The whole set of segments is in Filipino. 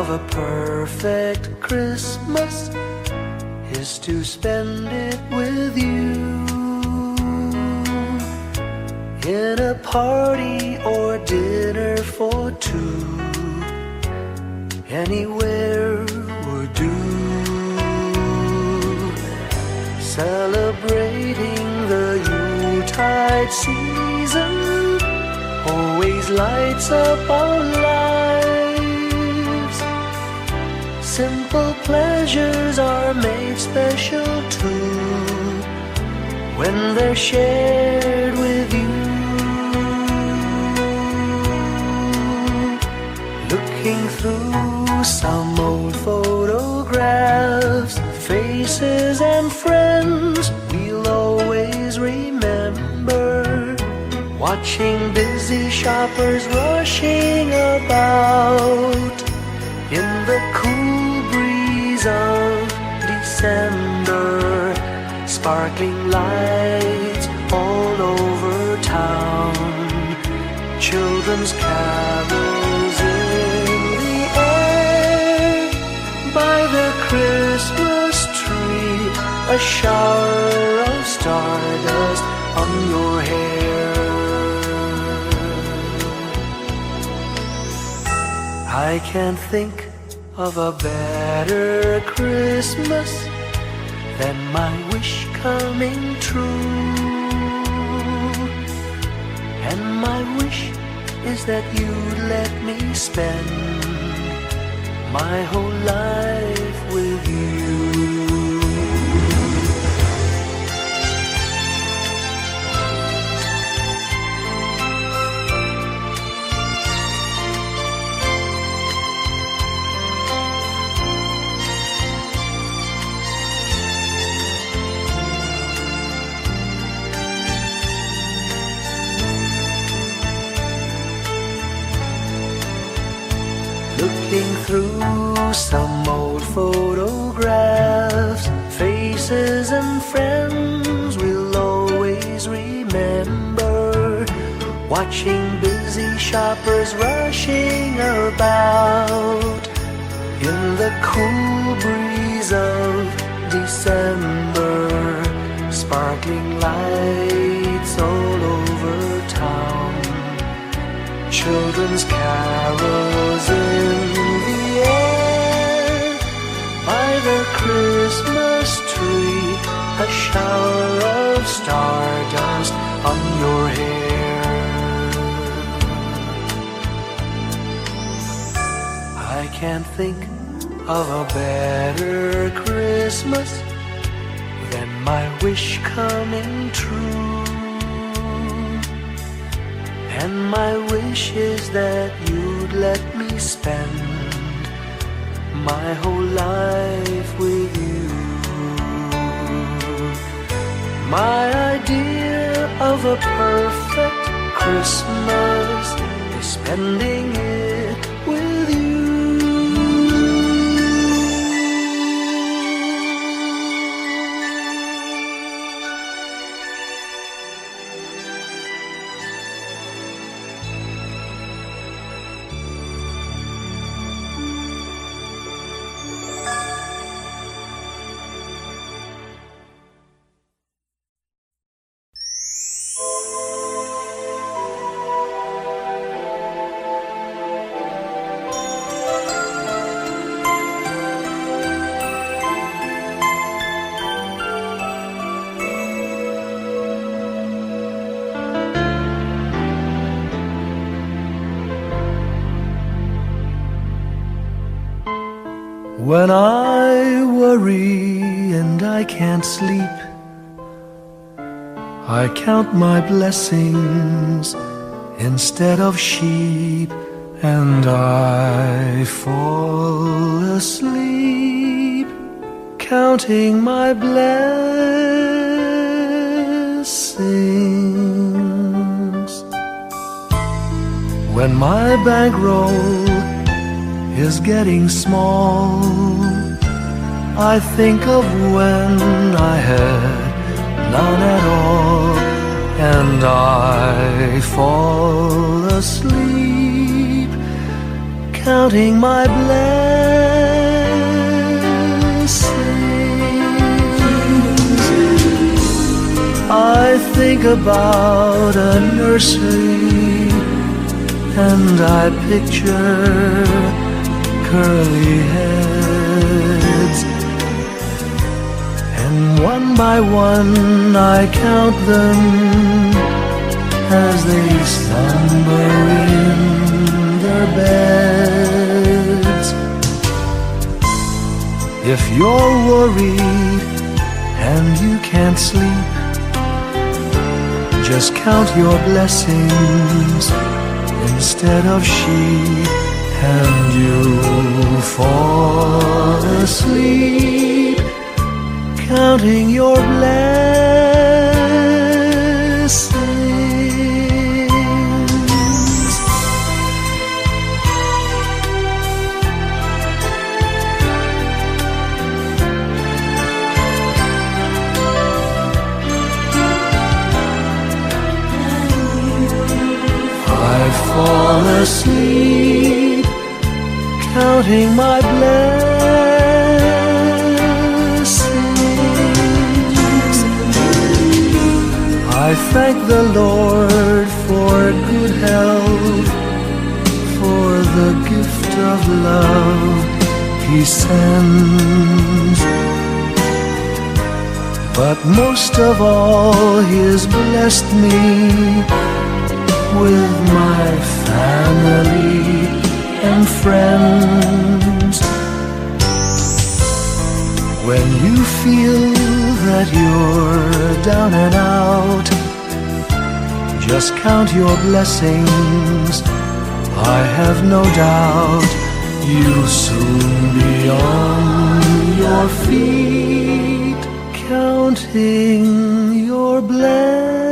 of a perfect Christmas is to spend it with you, in a party or dinner for two. Anywhere would do. Celebrating the Yuletide season always lights up our lives. Simple pleasures are made special too when they're shared with you. Looking through some old photographs, faces and friends we'll always remember. Watching busy shoppers rushing about in the cool breeze of December. Sparkling lights all over town, children's carols in the air. By the Christmas tree, a shower of stardust on your hair. I can't think of a better Christmas than my wish coming true. And my wish is that you'd let me spend my whole life with you. Looking through some old photographs, faces and friends we'll always remember. Watching busy shoppers rushing about in the cool breeze of December. Sparkling lights all over town, children's carols in the air. By the Christmas tree, a shower of stardust on your hair. I can't think of a better Christmas than my wish coming true. And my wish is that you'd let me spend my whole life with you. My idea of a perfect Christmas is spending it with you. When I worry and I can't sleep, I count my blessings instead of sheep, and I fall asleep counting my blessings. When my bankroll is getting small, I think of when I had none at all, and I fall asleep counting my blessings. I think about a nursery and I picture curly heads, and one by one I count them as they slumber in their beds. If you're worried and you can't sleep, just count your blessings instead of sheep, and you'll fall asleep counting your blessings. I fall asleep counting my blessings. I thank the Lord for good health, for the gift of love He sends, but most of all He has blessed me with my family and friends. When you feel that you're down and out, just count your blessings. I have no doubt you'll soon be on your feet, counting your blessings.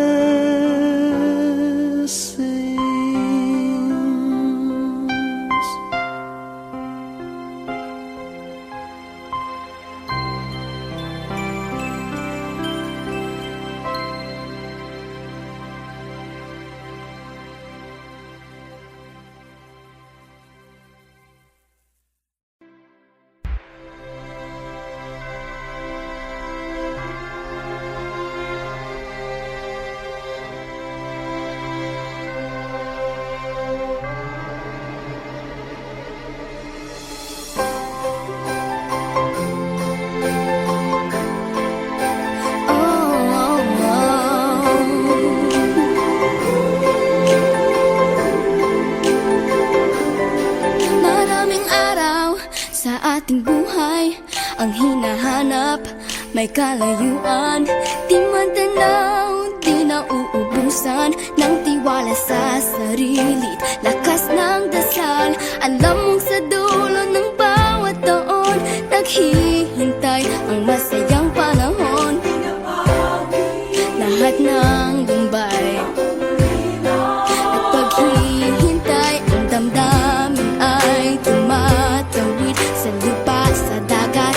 Ang hinahanap, may kalayuan, di man tanaw, di na uubusan ng tiwala sa sarili, lakas ng dasal. Alam mong sa dulo ng bawat taon, naghihintay ang masayang panahon. Lahat ng lumbay at paghihintay, ang damdamin ay tumatawid sa lupa, sa dagat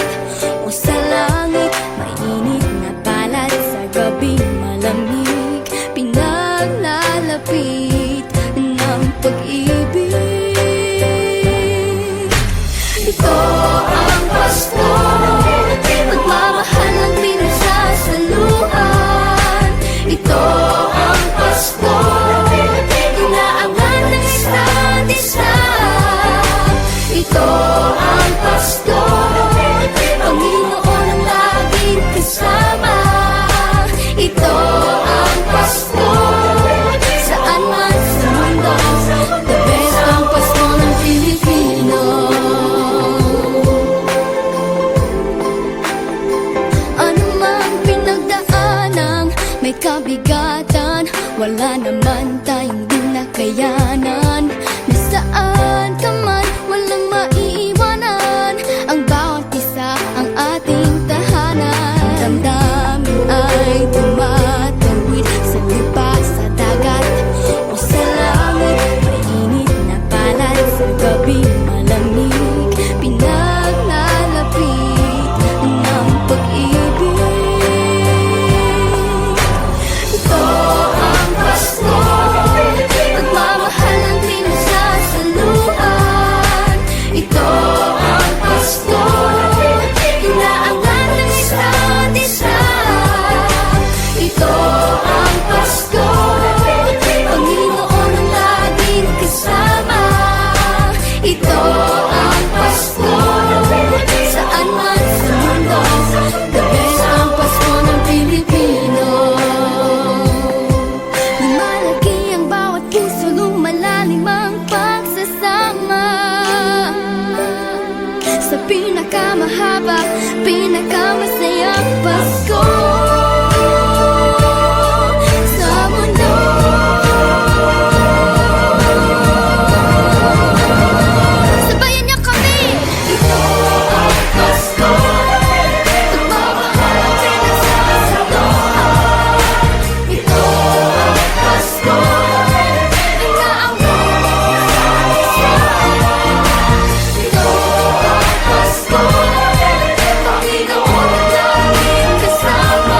o sa langit. Mainit na balat sa gabing malamig, pinaglalapit ng pag-ibig. Ito ang Pasko, pagmamahal ang pinagsasaluhan. Ito ang Pasko, inaangan ng isa't isa. Ito ang Pasko, Panginoon ang laging kasama. Ito ang Pasko, saan man sa mundo, the best ang Pasko ng Pilipino. Ano mang pinagdaanang may kabigatan, wala naman tayong di nakayanan. Nasaan ka man, walang maiiwanan, ang bawat isa ang ating tahanan. Damdamin ay tumatawid sa lupa, sa dagat o sa langit. Mainit na balat sa gabing malamig, pinaglalapit ng pag-ibig. Ito ang Pasko, pagmamahal ang pinagsasaluhan. pinakamasayang Pasko sa mundo. Sabayan niyo kami! Ito ang Pasko, pagmamahal at pinagsasamahan. Ito ang Pasko, inaawit at isa. Ito ang Pasko, Panginoon laging kasama.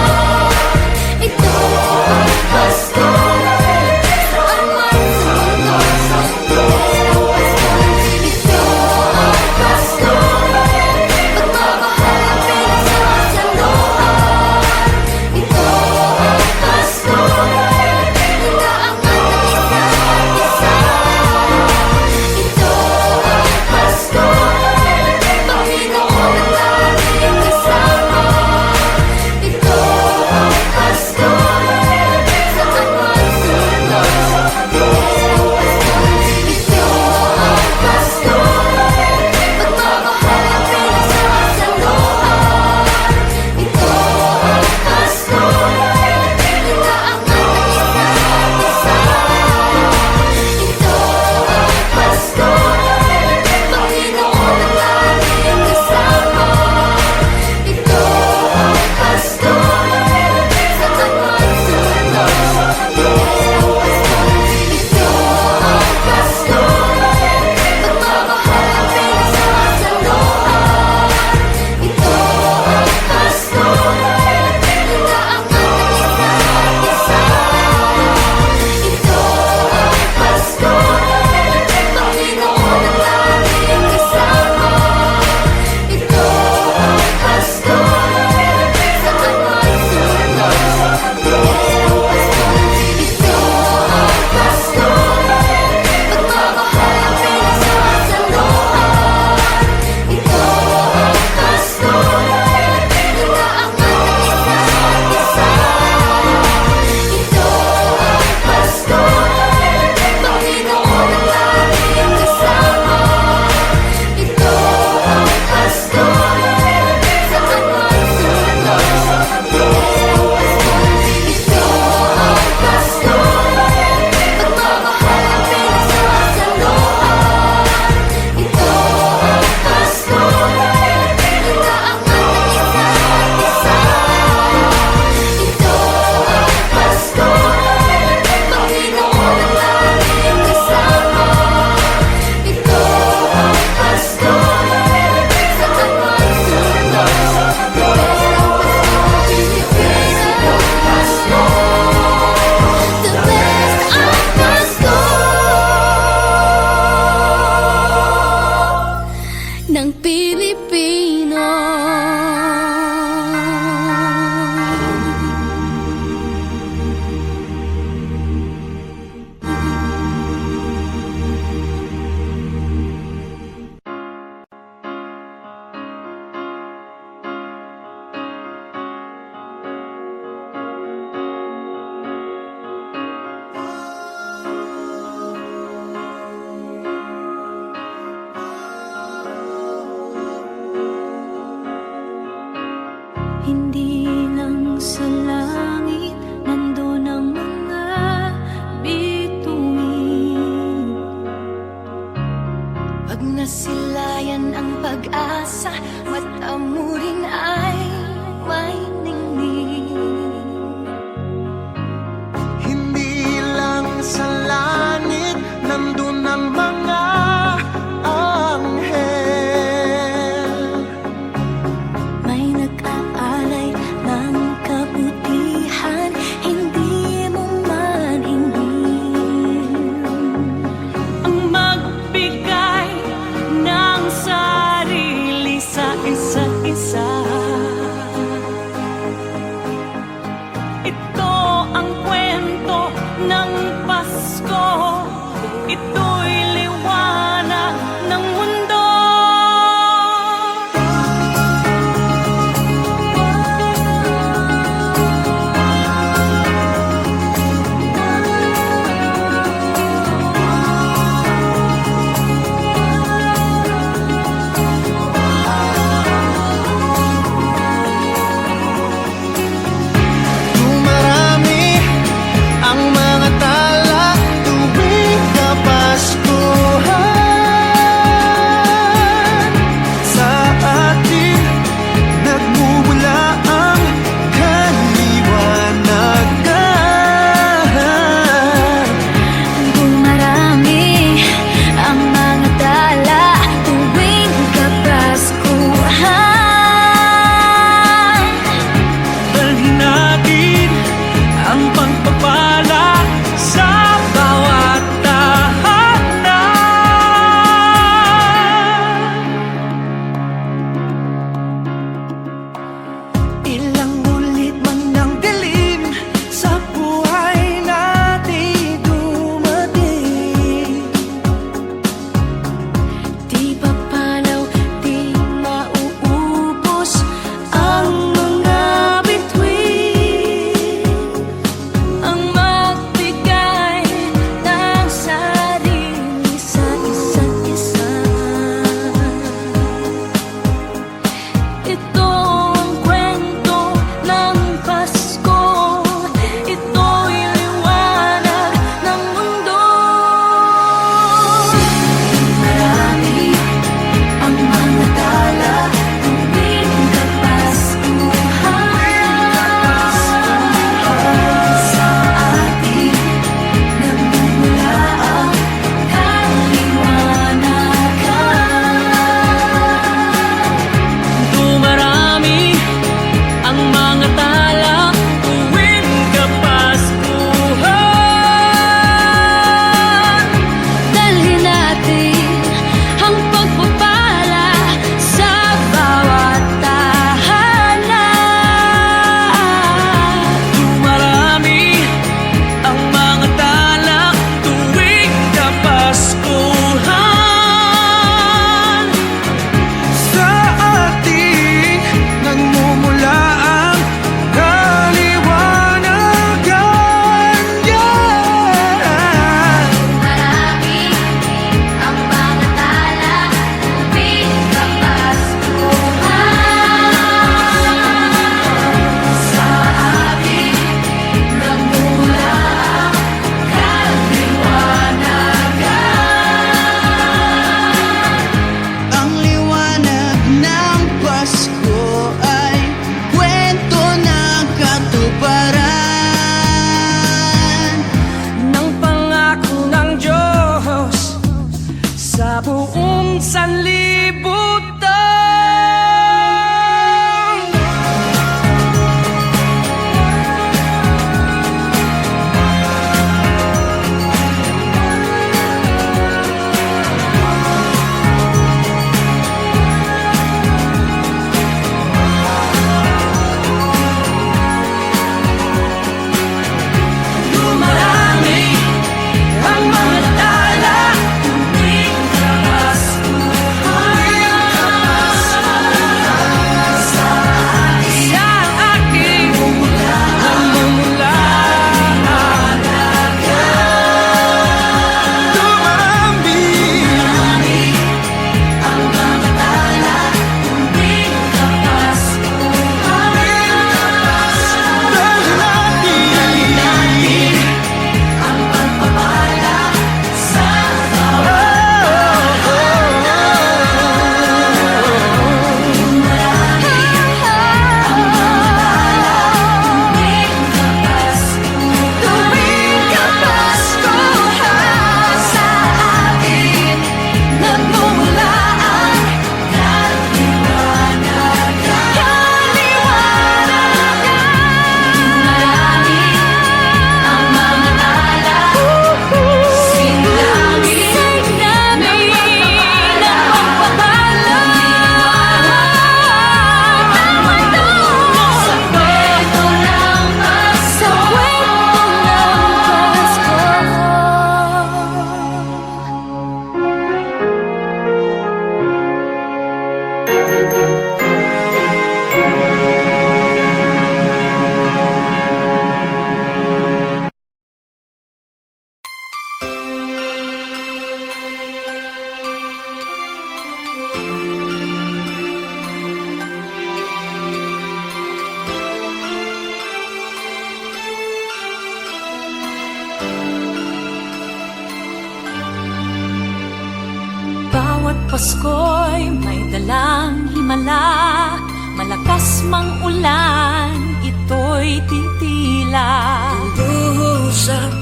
Pasko'y may dalang himala, malakas mang ulan, ito'y titila. Duhusang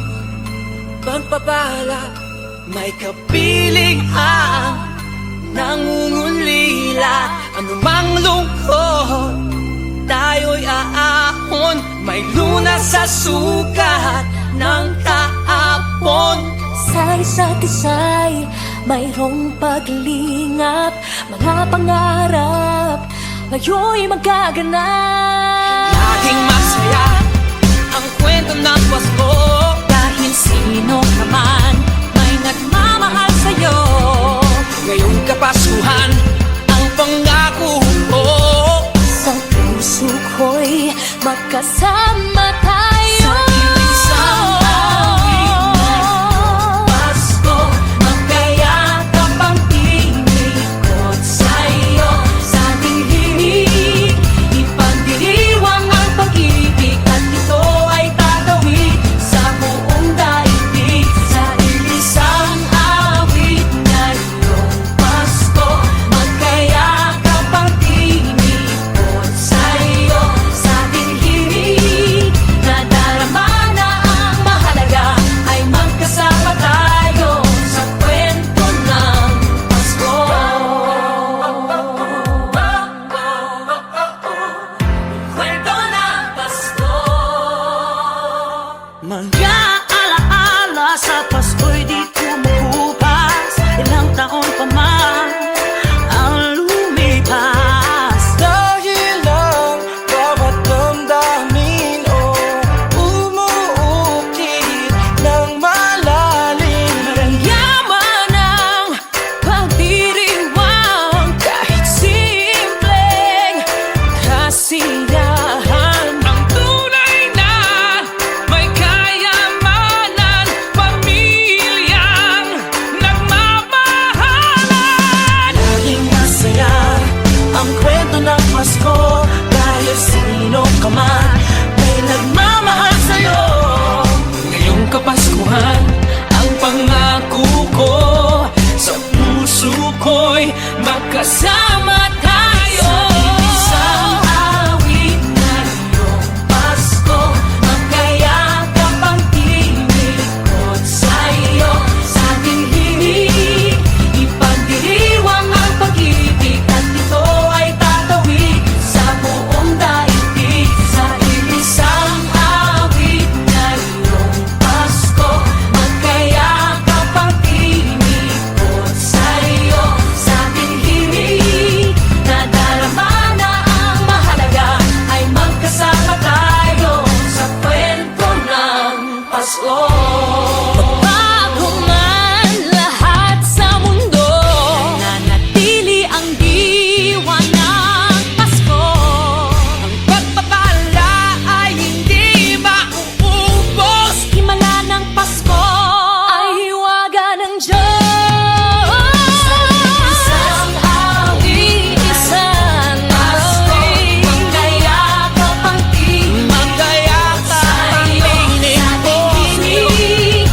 pagpapala, may kapiling ang nangungulila. Anumang lungkot, tayo'y aahon, may lunas sa sukat ng kahapon. Sa isa't isa'y mayroong paglingap, mga pangarap ngayon'y magaganap. Laging masaya ang kwento ng Pasko, Dahil sino ka man may nagmamahal sa'yo. ngayong Kapaskuhan ang pangako ko. Sa puso ko'y magkasama tayo. Sa isang awit na Pasko, magkayakap ang tinikot sa'yo. Sa ating himig, ipagdiriwang ang pag-ibig, at ito ay tatawid sa buong daigdig. Sa isang awit na Pasko, magkayakap ang tinikot sa'yo. Sa ating himig, nadarama na ang mahalaga, ay magkasama tayo sa kwento ng Pasko. Kwento ng Pasko. Mga alaala sa Pasko'y di kumukupas, ilang taon pa man ang lumipas. Dahil ang bawat damdamin o umuukit ng malalim. Yaman ang pagdiriwang, kahit simpleng kasiyahan. Ang tunay na may kayamanan, pamilyang nagmamahalan. Laging masaya ang kwento ng Pasko, dahil sino ka man may nagmamahal sa'yo. Ngayong Kapaskuhan ang pangako ko, sa puso ko'y magkasama tayo. Isang awit na iyong Pasko, magkayakap ang tinikot sa'yo. Sa ating himig, ipagdiriwang ang pag-ibig, at ito ay tatawid sa buong daigdig. Sa isang awit na iyong Pasko, magkayakap ang tinikot sa'yo. Sa ating himig, nadarama na ang mahalaga, ay magkasama tayo sa kwento ng Pasko. Bago man lahat sa mundo, nanatili ang diwa ng Pasko. Ang pagpapala ay hindi mauubos. Himala ng Pasko ay hiwaga ng Diyos. Isang awit Isang Pasko, awit, magkayakap ang tinig, magkayakap ang tinig, sa ating himig,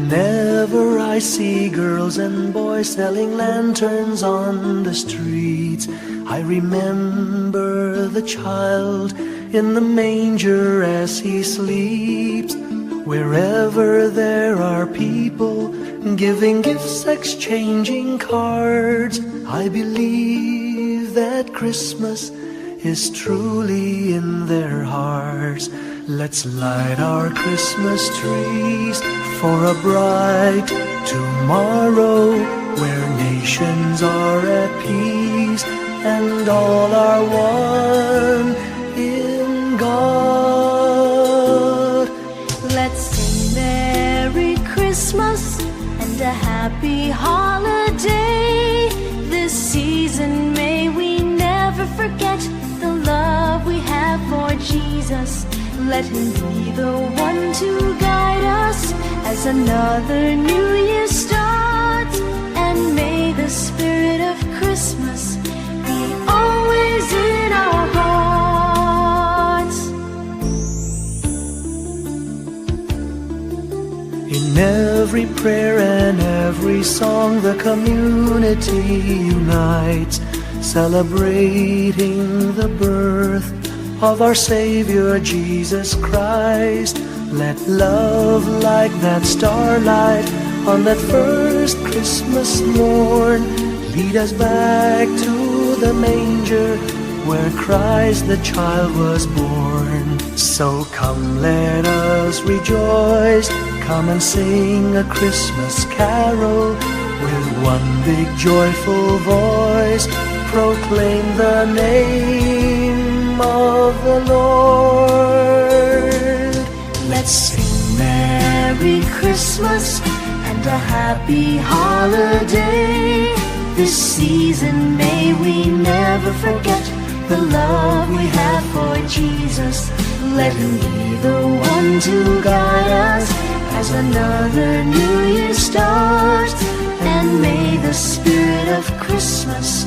Whenever I see girls and boys selling lanterns on the streets, I remember the child in the manger as he sleeps. Wherever there are people giving gifts, exchanging cards, I believe that Christmas is truly in their hearts. Let's light our Christmas trees for a bright tomorrow, where nations are at peace and all are one in God. Let's sing Merry Christmas and a happy holiday. This season may we never forget the love we have for Jesus. Let him be the one to guide us as another new year starts. And may the spirit of Christmas be always in our hearts. In every prayer and every song, the community unites, celebrating the birth of our Savior Jesus Christ. Let love like that starlight on that first Christmas morn lead us back to the manger where Christ the child was born. So come, let us rejoice, come and sing a Christmas carol with one big joyful voice. Proclaim the name of the Lord. Let's sing Merry Christmas and a happy holiday. This season may we never forget the love we have for Jesus. Let him be the one to guide us as another new year starts. And may the spirit of Christmas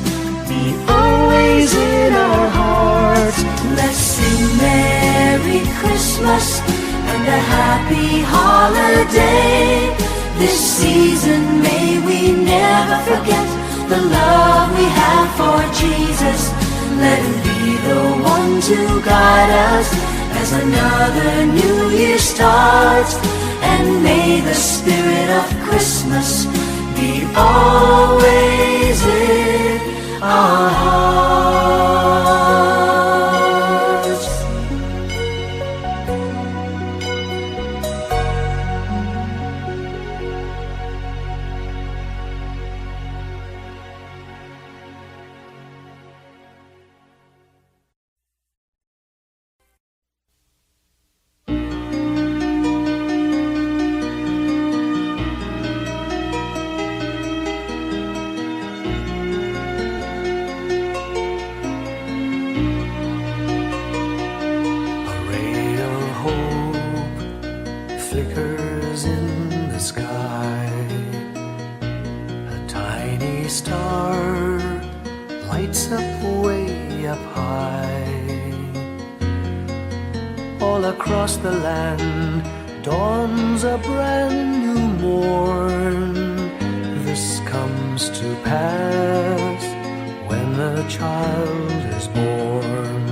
be always in our hearts. Let's sing Merry Christmas and a happy holiday. This season may we never forget the love we have for Jesus. Let him be the one to guide us as another new year starts. And may the spirit of Christmas be always in our hearts. Flickers in the sky. A tiny star lights up way up high. All across the land dawns a brand new morn. This comes to pass when a child is born.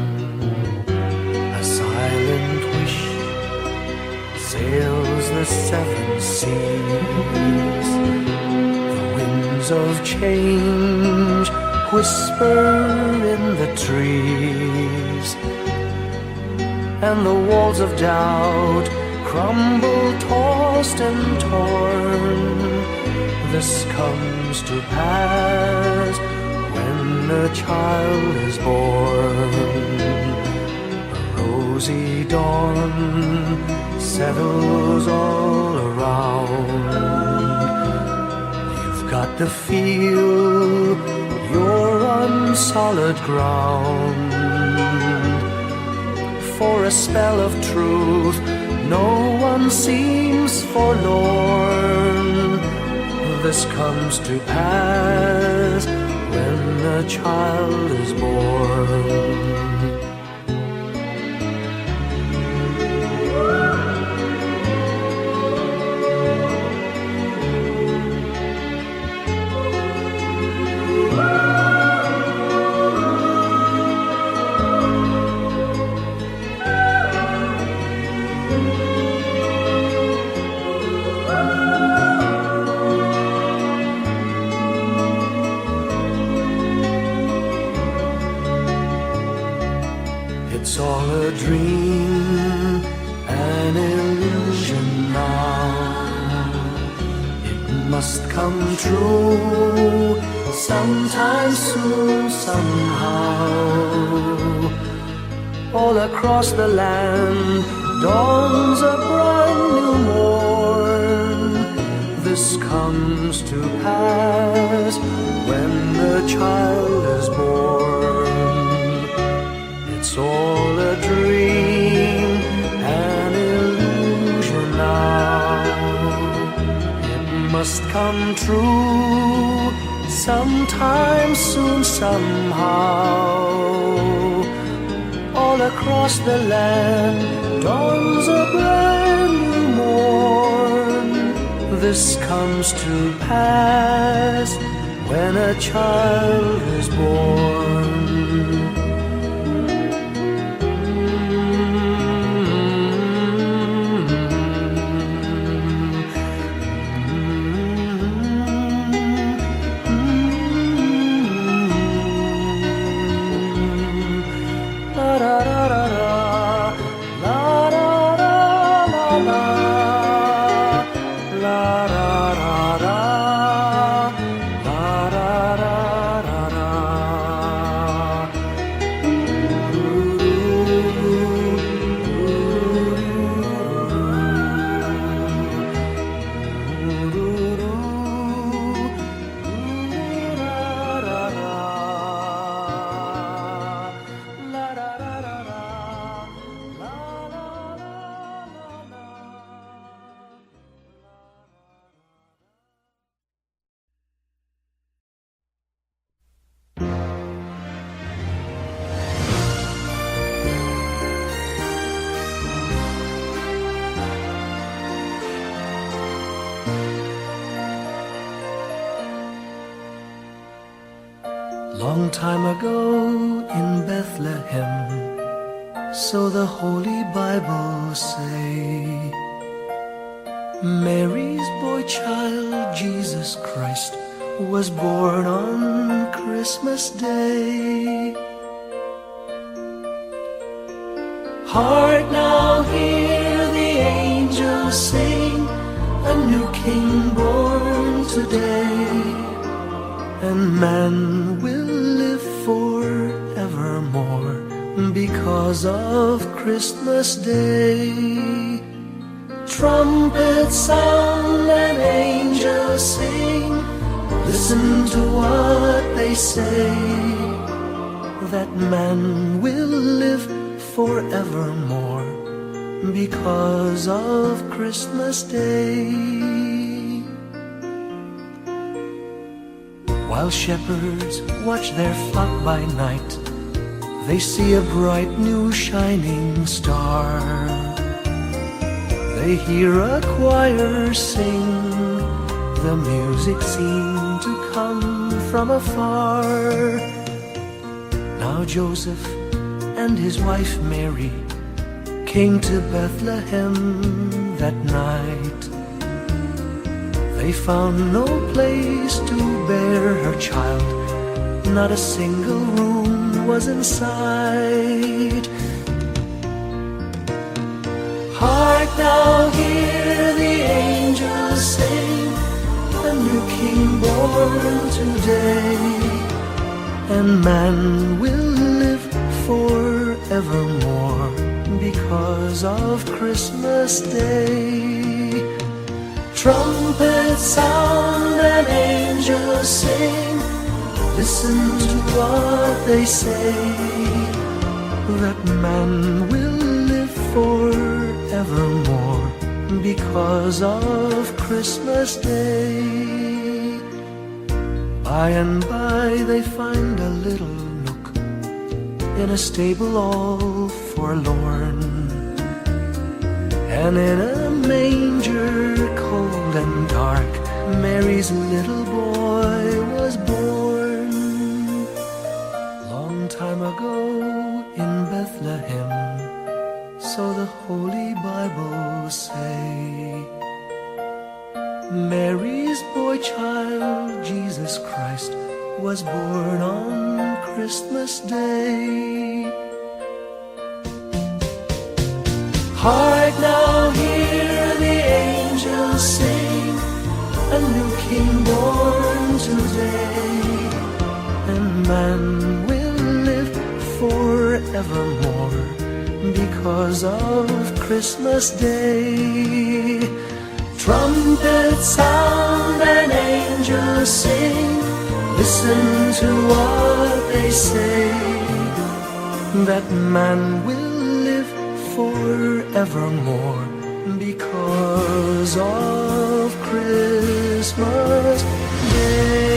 A silent wish sails the seven seas. The winds of change whisper in the trees, and the walls of doubt crumble, tossed and torn. This comes to pass when a child is born. A rosy dawn settles all around. You've got to feel you're on solid ground. For a spell of truth, no one seems forlorn. This comes to pass when a child is born. must come true sometime soon, somehow. All across the land dawns a brand new morn. This comes to pass when the child is born. It's all a dream, an illusion now. It must come true sometime soon, somehow. All across the land dawns a brand new morn. This comes to pass when a child is born. Long time ago in Bethlehem, so the Holy Bible say, Mary's boy child, Jesus Christ, was born on Christmas Day. Hark now, hear the angels sing, a new King born today, and man will live forevermore because of Christmas Day. Trumpets sound and angels sing, listen to what they say, that man will live forevermore because of Christmas Day. While shepherds watch their flock by night, they see a bright new shining star. They hear a choir sing, the music seemed to come from afar. Now Joseph and his wife Mary came to Bethlehem that night. They found no place to bear her child, not a single room was in sight. Hark now, hear the angels sing, a new King born today, and man will live forevermore because of Christmas Day. Trumpets sound and angels sing, listen to what they say, that man will live forevermore because of Christmas Day. By and by they find a little nook in a stable all forlorn, and in a manger cold and dark, Mary's little boy was born. Long time ago in Bethlehem, so the Holy Bible say, Mary's boy child, Jesus Christ, was born on Christmas Day. Hark now, hear the angels sing, a new King born today, and man will live forevermore because of Christmas Day. Trumpets sound and angels sing, listen to what they say, that man will live forevermore because of Christmas Day.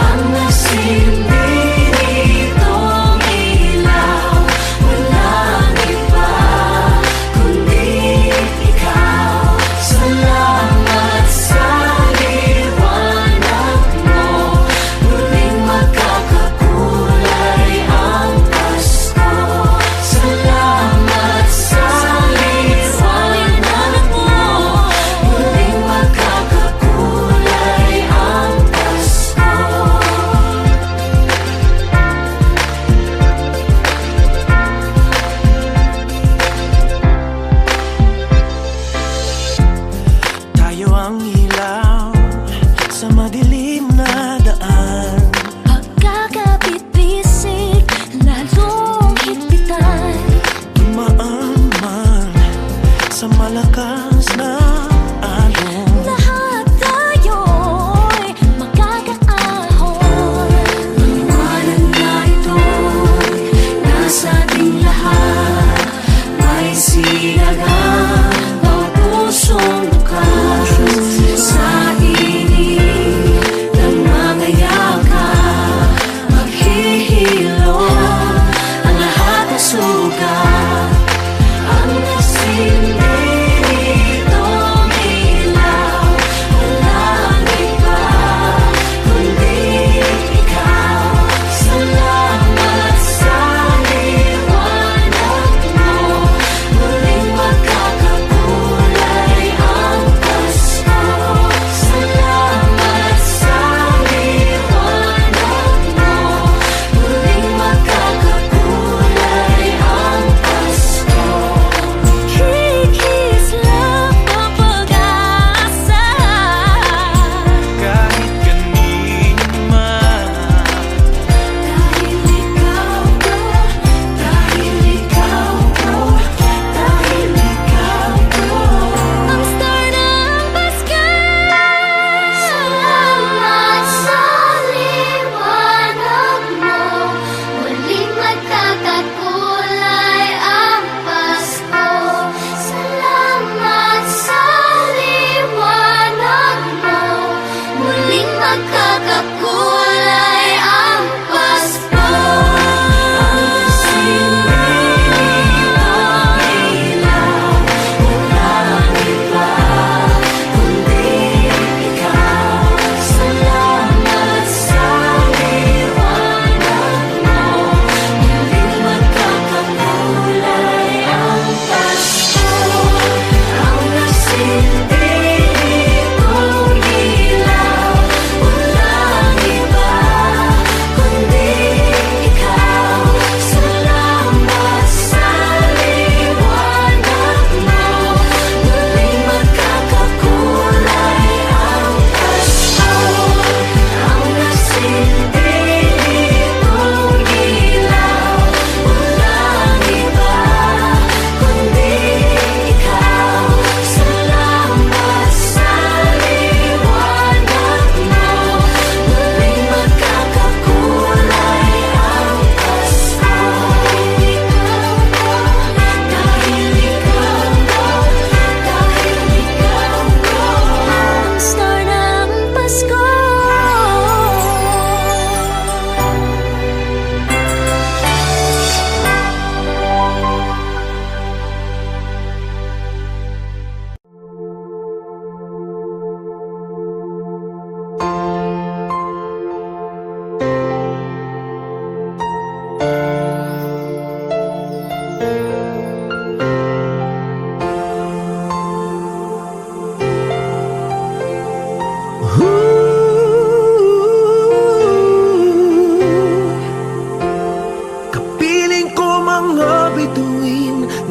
Ang nagsilbi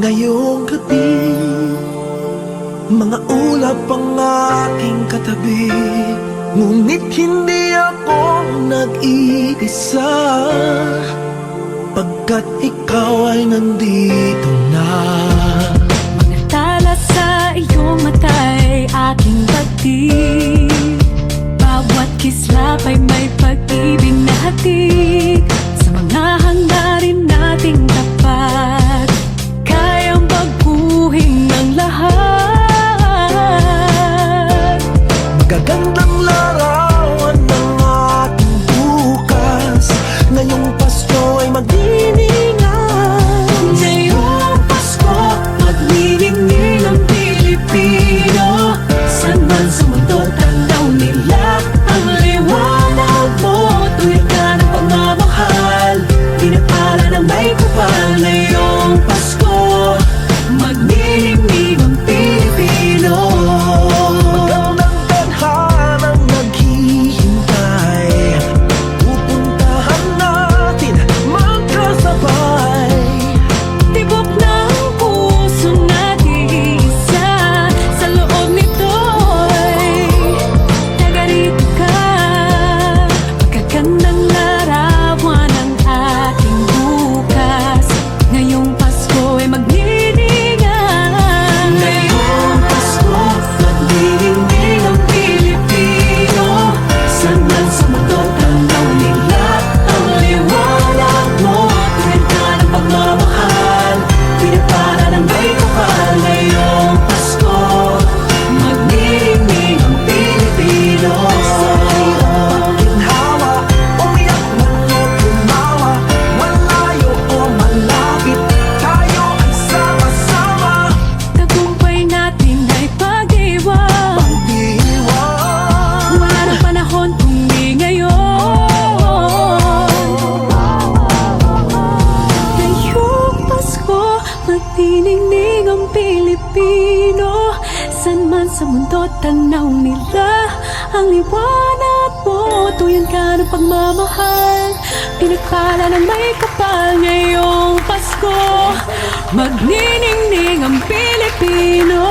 ngayong gabi. Mga ulap ang aking katabi, ngunit hindi ako nag-iisa, pagkat ikaw ay nandito na. Mga tala sa iyong mata'y aking batid, bawat kislap ay may pag-ibig na hatid. Sa mga hangarin nating tapat, kayang baguhin ng lahat. Magagandang larawan ng ating bukas, ngayong Pasko ay magdiningan. Ngayong Pasko, magniningning ang Pilipino. Saan man sa mundo, tanaw nila ang liwanag mo. Tuwid ka ng pagmamahal, pinapala ng may kapal. Ngayong Pasko, magniningning ang Pilipino. Magandang tadhanang naghihintay, pupuntahan natin magkasabay. Tibok ng puso nag-iisa, sa loob nito'y taga-rito ka. Magagandang larawan ng ating bukas, ngayong Pasko ay magniningan. Ngayong Pasko, magniningning ang Pilipino. Saan man sa mundo, tanaw nila ang liwanag mo. Tuwid ka ng pagmamahal, pinapala ng may kapal. Ngayong Pasko, magniningning ang Pilipino. Ginhawa, umiyak man o tumawa, malayo o malapit, tayo ay sama-sama. Tagumpay natin ay pag-iwan, Pag-iwan, wala nang panahon kung di ngayon. Ngayong Pasko, magniningning ang Pilipino. Saan man sa mundo, tanaw nila ang liwanag mo. Tuyan ka ng pagmamahal, pinagpala ng may kapal. Ngayong Pasko, magniningning ang Pilipino.